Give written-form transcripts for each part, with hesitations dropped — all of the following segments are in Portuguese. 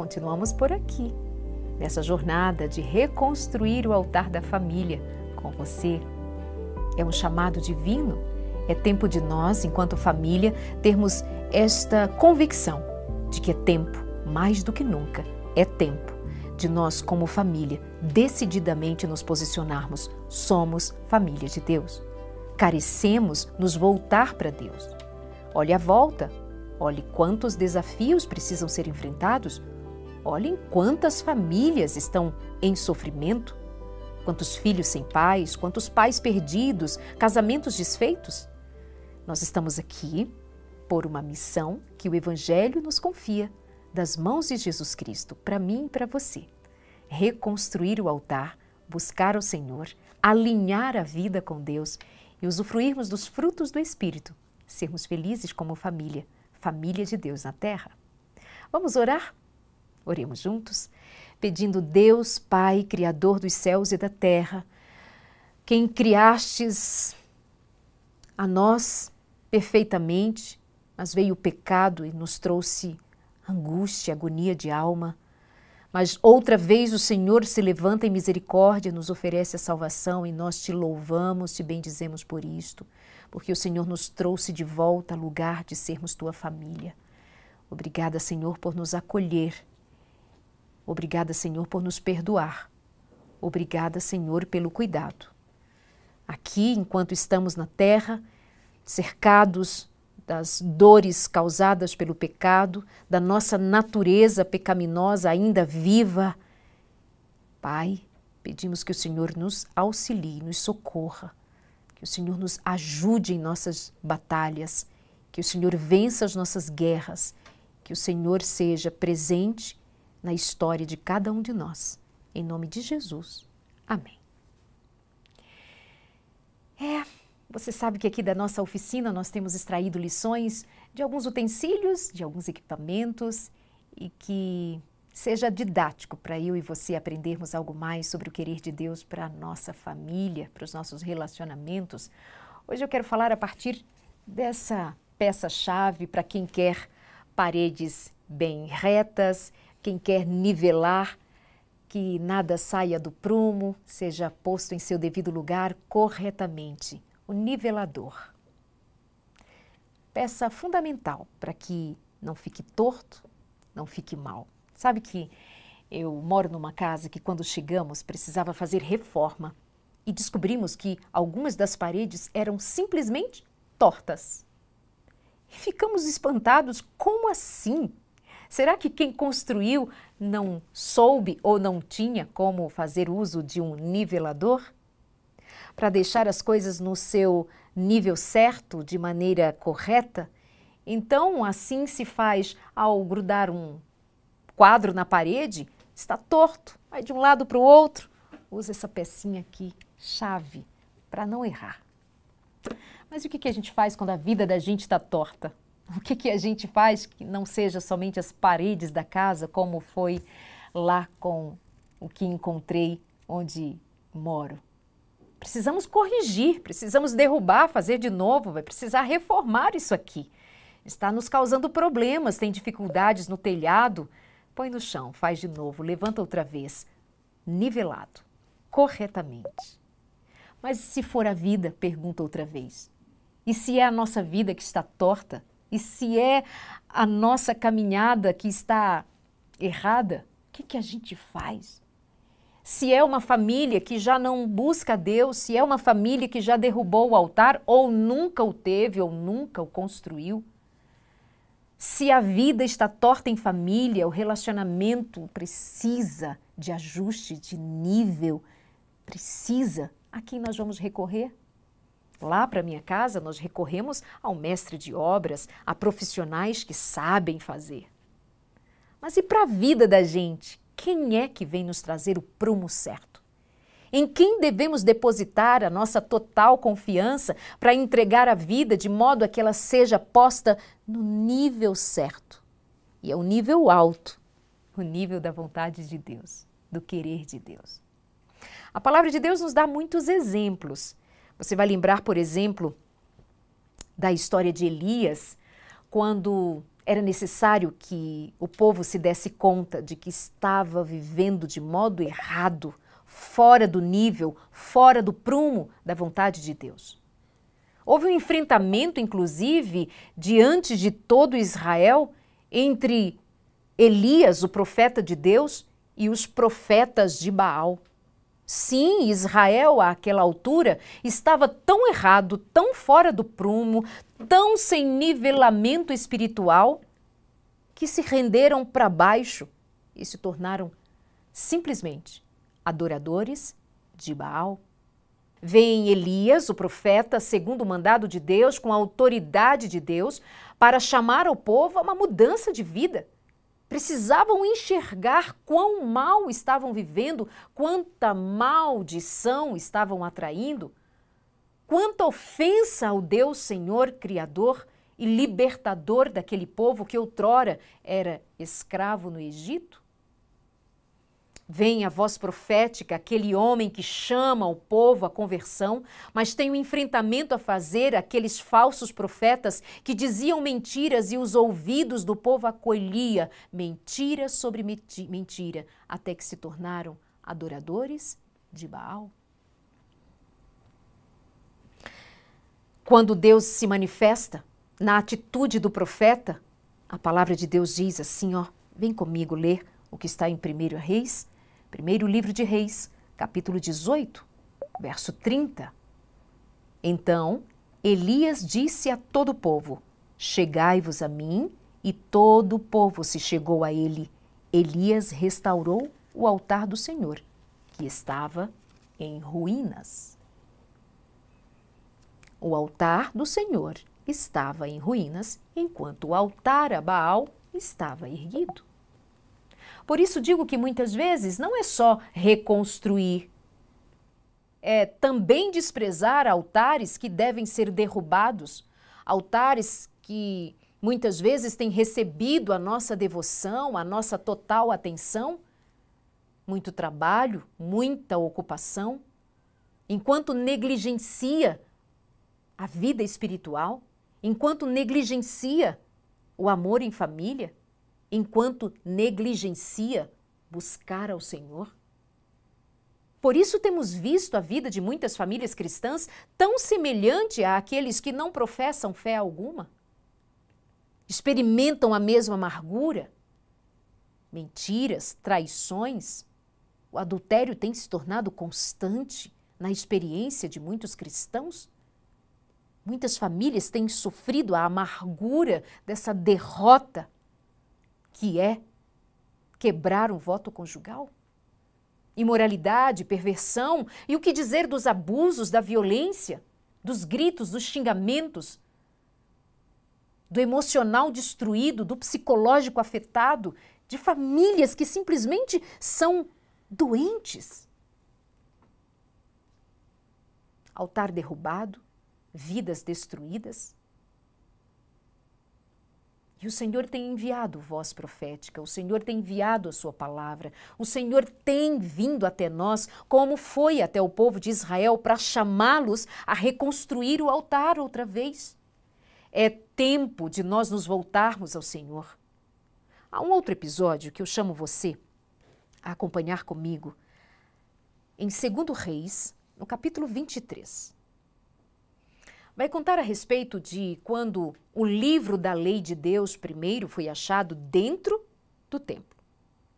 continuamos por aqui, nessa jornada de reconstruir o altar da família com você. É um chamado divino, é tempo de nós, enquanto família, termos esta convicção de que é tempo, mais do que nunca, é tempo de nós, como família, decididamente nos posicionarmos. Somos família de Deus. Carecemos nos voltar para Deus. Olhe à volta, olhe quantos desafios precisam ser enfrentados, olhem quantas famílias estão em sofrimento, quantos filhos sem pais, quantos pais perdidos, casamentos desfeitos. Nós estamos aqui por uma missão que o Evangelho nos confia das mãos de Jesus Cristo, para mim e para você. Reconstruir o altar, buscar o Senhor, alinhar a vida com Deus e usufruirmos dos frutos do Espírito, sermos felizes como família, família de Deus na terra. Vamos orar? Oremos juntos, pedindo: Deus, Pai, Criador dos céus e da terra, quem criastes a nós perfeitamente, mas veio o pecado e nos trouxe angústia, agonia de alma. Mas outra vez o Senhor se levanta em misericórdia, nos oferece a salvação e nós te louvamos, te bendizemos por isto, porque o Senhor nos trouxe de volta ao lugar de sermos tua família. Obrigada, Senhor, por nos acolher. Obrigada, Senhor, por nos perdoar. Obrigada, Senhor, pelo cuidado. Aqui, enquanto estamos na terra, cercados das dores causadas pelo pecado, da nossa natureza pecaminosa ainda viva, Pai, pedimos que o Senhor nos auxilie, nos socorra, que o Senhor nos ajude em nossas batalhas, que o Senhor vença as nossas guerras, que o Senhor seja presente na história de cada um de nós. Em nome de Jesus. Amém. Você sabe que aqui da nossa oficina nós temos extraído lições de alguns utensílios, de alguns equipamentos e que seja didático para eu e você aprendermos algo mais sobre o querer de Deus para a nossa família, para os nossos relacionamentos. Hoje eu quero falar a partir dessa peça-chave para quem quer paredes bem retas, quem quer nivelar, que nada saia do prumo, seja posto em seu devido lugar corretamente. O nivelador. Peça fundamental para que não fique torto, não fique mal. Sabe que eu moro numa casa que quando chegamos precisava fazer reforma e descobrimos que algumas das paredes eram simplesmente tortas. E ficamos espantados, como assim? Será que quem construiu não soube ou não tinha como fazer uso de um nivelador? Para deixar as coisas no seu nível certo, de maneira correta? Então, assim se faz ao grudar um quadro na parede, está torto, vai de um lado para o outro. Usa essa pecinha aqui, chave, para não errar. Mas o que a gente faz quando a vida da gente está torta? O que a gente faz que não seja somente as paredes da casa, como foi lá com o que encontrei onde moro? Precisamos corrigir, precisamos derrubar, fazer de novo, vai precisar reformar isso aqui. Está nos causando problemas, tem dificuldades no telhado. Põe no chão, faz de novo, levanta outra vez, nivelado, corretamente. Mas se for a vida, pergunta outra vez. E se é a nossa vida que está torta? E se é a nossa caminhada que está errada? O que a gente faz? Se é uma família que já não busca Deus, se é uma família que já derrubou o altar, ou nunca o teve, ou nunca o construiu. Se a vida está torta em família, o relacionamento precisa de ajuste, de nível, precisa. A quem nós vamos recorrer? Lá para minha casa, nós recorremos ao mestre de obras, a profissionais que sabem fazer. Mas e para a vida da gente? Quem é que vem nos trazer o prumo certo? Em quem devemos depositar a nossa total confiança para entregar a vida de modo a que ela seja posta no nível certo? E é o nível alto, o nível da vontade de Deus, do querer de Deus. A palavra de Deus nos dá muitos exemplos. Você vai lembrar, por exemplo, da história de Elias, quando Era necessário que o povo se desse conta de que estava vivendo de modo errado, fora do nível, fora do prumo da vontade de Deus. Houve um enfrentamento, inclusive, diante de todo Israel, entre Elias, o profeta de Deus, e os profetas de Baal. Sim, Israel, àquela altura, estava tão errado, tão fora do prumo, tão sem nivelamento espiritual, que se renderam para baixo e se tornaram simplesmente adoradores de Baal. Vem Elias, o profeta, segundo o mandado de Deus, com a autoridade de Deus, para chamar ao povo a uma mudança de vida. Precisavam enxergar quão mal estavam vivendo, quanta maldição estavam atraindo, quanta ofensa ao Deus Senhor, Criador e libertador daquele povo que outrora era escravo no Egito. Vem a voz profética, aquele homem que chama o povo à conversão, mas tem um enfrentamento a fazer aqueles falsos profetas que diziam mentiras e os ouvidos do povo acolhia mentira sobre mentira, até que se tornaram adoradores de Baal. Quando Deus se manifesta na atitude do profeta, a palavra de Deus diz assim, vem comigo ler o que está em 1 Reis, primeiro livro de Reis, capítulo 18, verso 30. Então, Elias disse a todo o povo, chegai-vos a mim, e todo o povo se chegou a ele. Elias restaurou o altar do Senhor, que estava em ruínas. O altar do Senhor estava em ruínas, enquanto o altar a Baal estava erguido. Por isso digo que muitas vezes não é só reconstruir, é também desprezar altares que devem ser derrubados, altares que muitas vezes têm recebido a nossa devoção, a nossa total atenção, muito trabalho, muita ocupação, enquanto negligencia a vida espiritual, enquanto negligencia o amor em família, enquanto negligencia buscar ao Senhor. Por isso temos visto a vida de muitas famílias cristãs tão semelhante àqueles que não professam fé alguma. Experimentam a mesma amargura, mentiras, traições. O adultério tem se tornado constante na experiência de muitos cristãos. Muitas famílias têm sofrido a amargura dessa derrota que é quebrar um voto conjugal. Imoralidade, perversão e o que dizer dos abusos, da violência, dos gritos, dos xingamentos, do emocional destruído, do psicológico afetado, de famílias que simplesmente são doentes. Altar derrubado, vidas destruídas. E o Senhor tem enviado voz profética, o Senhor tem enviado a sua palavra, o Senhor tem vindo até nós, como foi até o povo de Israel, para chamá-los a reconstruir o altar outra vez. É tempo de nós nos voltarmos ao Senhor. Há um outro episódio que eu chamo você a acompanhar comigo, em 2 Reis, no capítulo 23. Vai contar a respeito de quando o livro da lei de Deus primeiro foi achado dentro do templo.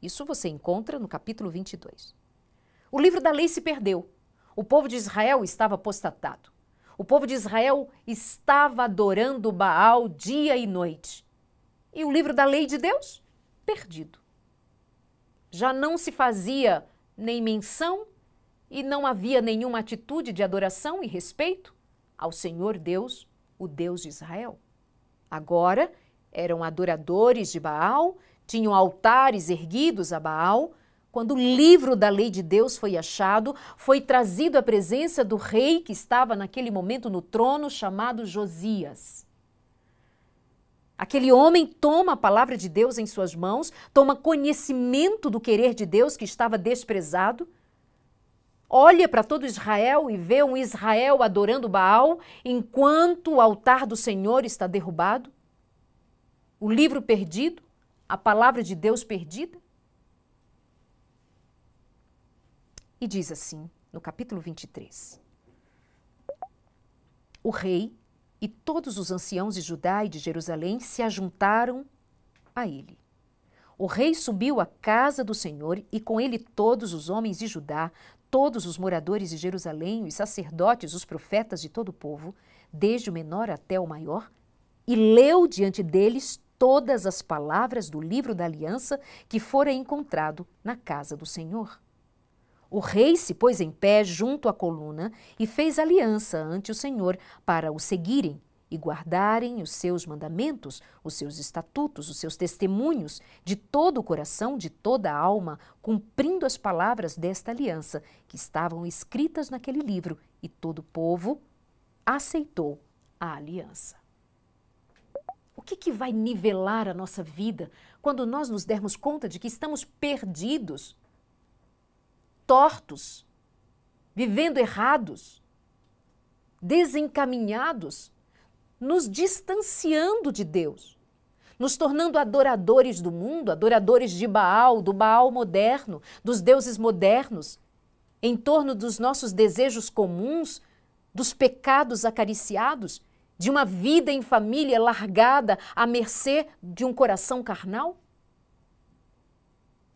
Isso você encontra no capítulo 22. O livro da lei se perdeu. O povo de Israel estava apostatado. O povo de Israel estava adorando Baal dia e noite. E o livro da lei de Deus? Perdido. Já não se fazia nem menção e não havia nenhuma atitude de adoração e respeito ao Senhor Deus, o Deus de Israel. Agora eram adoradores de Baal, tinham altares erguidos a Baal. Quando o livro da lei de Deus foi achado, foi trazido à presença do rei que estava naquele momento no trono, chamado Josias. Aquele homem toma a palavra de Deus em suas mãos, toma conhecimento do querer de Deus que estava desprezado, olha para todo Israel e vê um Israel adorando Baal enquanto o altar do Senhor está derrubado. o livro perdido, a palavra de Deus perdida? E diz assim, no capítulo 23. O rei e todos os anciãos de Judá e de Jerusalém se ajuntaram a ele. O rei subiu à casa do Senhor e com ele todos os homens de Judá, todos os moradores de Jerusalém, os sacerdotes, os profetas de todo o povo, desde o menor até o maior, e leu diante deles todas as palavras do livro da aliança que fora encontrado na casa do Senhor. O rei se pôs em pé junto à coluna e fez aliança ante o Senhor para o seguirem e guardarem os seus mandamentos, os seus estatutos, os seus testemunhos, de todo o coração, de toda a alma, cumprindo as palavras desta aliança que estavam escritas naquele livro, e todo o povo aceitou a aliança. O que vai nivelar a nossa vida quando nós nos dermos conta de que estamos perdidos, tortos, vivendo errados, desencaminhados, nos distanciando de Deus, nos tornando adoradores do mundo, adoradores de Baal, do Baal moderno, dos deuses modernos, em torno dos nossos desejos comuns, dos pecados acariciados, de uma vida em família largada à mercê de um coração carnal?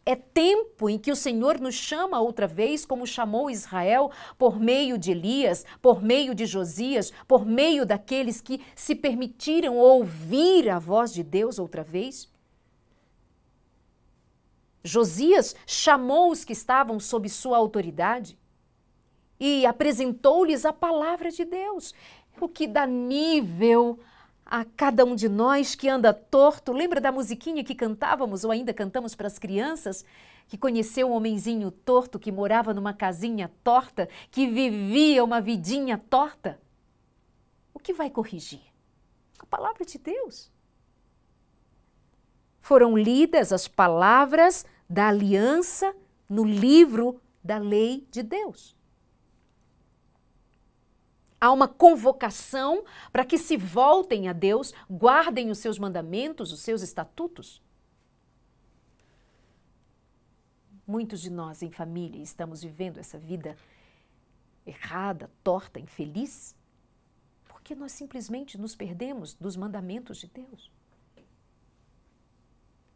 É tempo em que o Senhor nos chama outra vez, como chamou Israel, por meio de Elias, por meio de Josias, por meio daqueles que se permitiram ouvir a voz de Deus outra vez. Josias chamou os que estavam sob sua autoridade e apresentou-lhes a palavra de Deus, o que dá nível a cada um de nós que anda torto. Lembra da musiquinha que cantávamos ou ainda cantamos para as crianças? Que conheceu um homenzinho torto que morava numa casinha torta, que vivia uma vidinha torta? O que vai corrigir? A palavra de Deus. Foram lidas as palavras da aliança no livro da lei de Deus. Há uma convocação para que se voltem a Deus, guardem os seus mandamentos, os seus estatutos. Muitos de nós em família estamos vivendo essa vida errada, torta, infeliz, porque nós simplesmente nos perdemos dos mandamentos de Deus.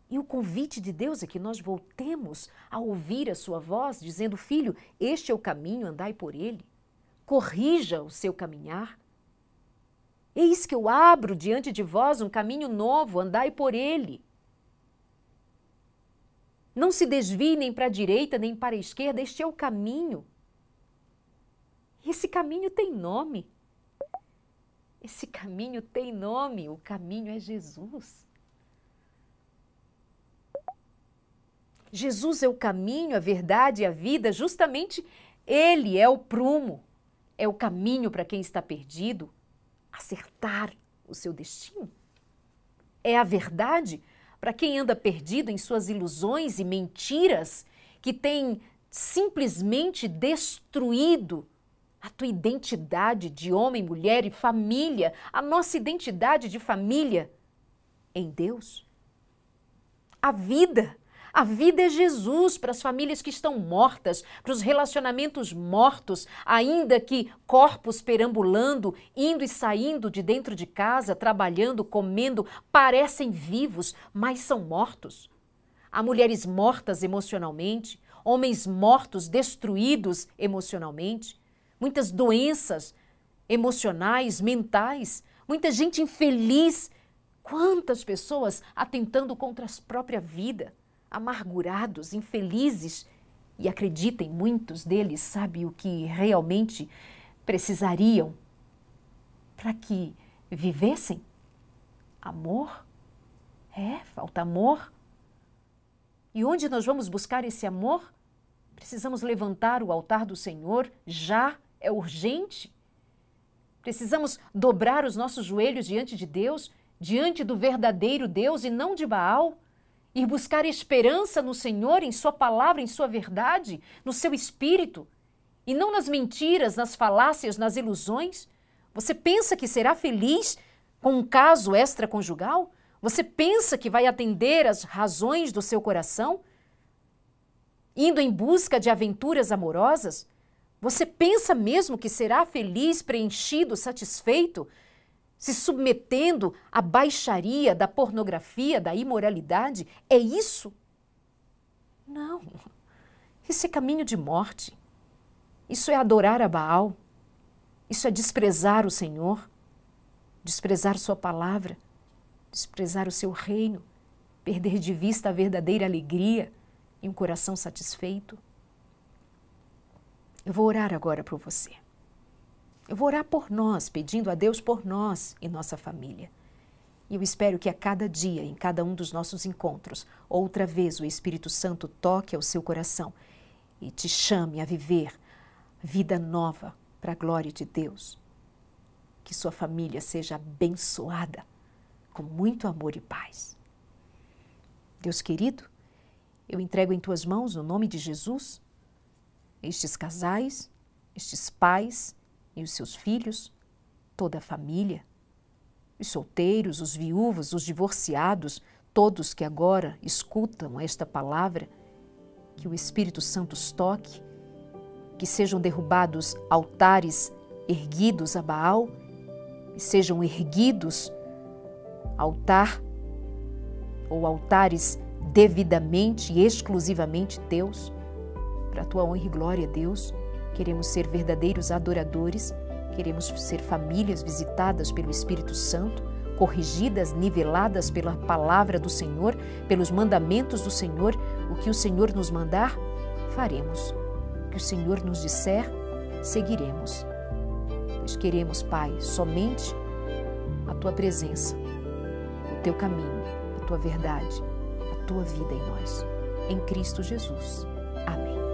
E o convite de Deus é que nós voltemos a ouvir a sua voz, dizendo: filho, este é o caminho, andai por ele. Corrija o seu caminhar. Eis que eu abro diante de vós um caminho novo, andai por ele. Não se desvie nem para a direita, nem para a esquerda, este é o caminho. Esse caminho tem nome. Esse caminho tem nome, o caminho é Jesus. Jesus é o caminho, a verdade e a vida, justamente ele é o prumo. É o caminho para quem está perdido acertar o seu destino. É a verdade para quem anda perdido em suas ilusões e mentiras que tem simplesmente destruído a tua identidade de homem, mulher e família, a nossa identidade de família em Deus. A vida é Jesus para as famílias que estão mortas, para os relacionamentos mortos, ainda que corpos perambulando, indo e saindo de dentro de casa, trabalhando, comendo, parecem vivos, mas são mortos. Há mulheres mortas emocionalmente, homens mortos, destruídos emocionalmente, muitas doenças emocionais, mentais, muita gente infeliz. Quantas pessoas atentando contra a própria vida? Amargurados, infelizes, e acreditem, muitos deles sabem o que realmente precisariam para que vivessem? Amor? Falta amor. E onde nós vamos buscar esse amor? Precisamos levantar o altar do Senhor, já é urgente. Precisamos dobrar os nossos joelhos diante de Deus, diante do verdadeiro Deus e não de Baal. Ir buscar esperança no Senhor, em sua palavra, em sua verdade, no seu espírito, e não nas mentiras, nas falácias, nas ilusões. Você pensa que será feliz com um caso extraconjugal? Você pensa que vai atender às razões do seu coração? Indo em busca de aventuras amorosas? Você pensa mesmo que será feliz, preenchido, satisfeito, se submetendo à baixaria da pornografia, da imoralidade? É isso? Não. Isso é caminho de morte. Isso é adorar a Baal. Isso é desprezar o Senhor, desprezar sua palavra, desprezar o seu reino, perder de vista a verdadeira alegria e um coração satisfeito. Eu vou orar agora por você. Eu vou orar por nós, pedindo a Deus por nós e nossa família. E eu espero que a cada dia, em cada um dos nossos encontros, outra vez o Espírito Santo toque ao seu coração e te chame a viver vida nova para a glória de Deus. Que sua família seja abençoada com muito amor e paz. Deus querido, eu entrego em tuas mãos, no nome de Jesus, estes casais, estes pais e os seus filhos, toda a família, os solteiros, os viúvos, os divorciados, todos que agora escutam esta palavra, que o Espírito Santo os toque, que sejam derrubados altares erguidos a Baal e sejam erguidos altar ou altares devidamente e exclusivamente teus. Para a tua honra e glória, Deus, queremos ser verdadeiros adoradores, queremos ser famílias visitadas pelo Espírito Santo, corrigidas, niveladas pela palavra do Senhor, pelos mandamentos do Senhor. O que o Senhor nos mandar, faremos. O que o Senhor nos disser, seguiremos. Pois queremos, Pai, somente a tua presença, o teu caminho, a tua verdade, a tua vida em nós. Em Cristo Jesus. Amém.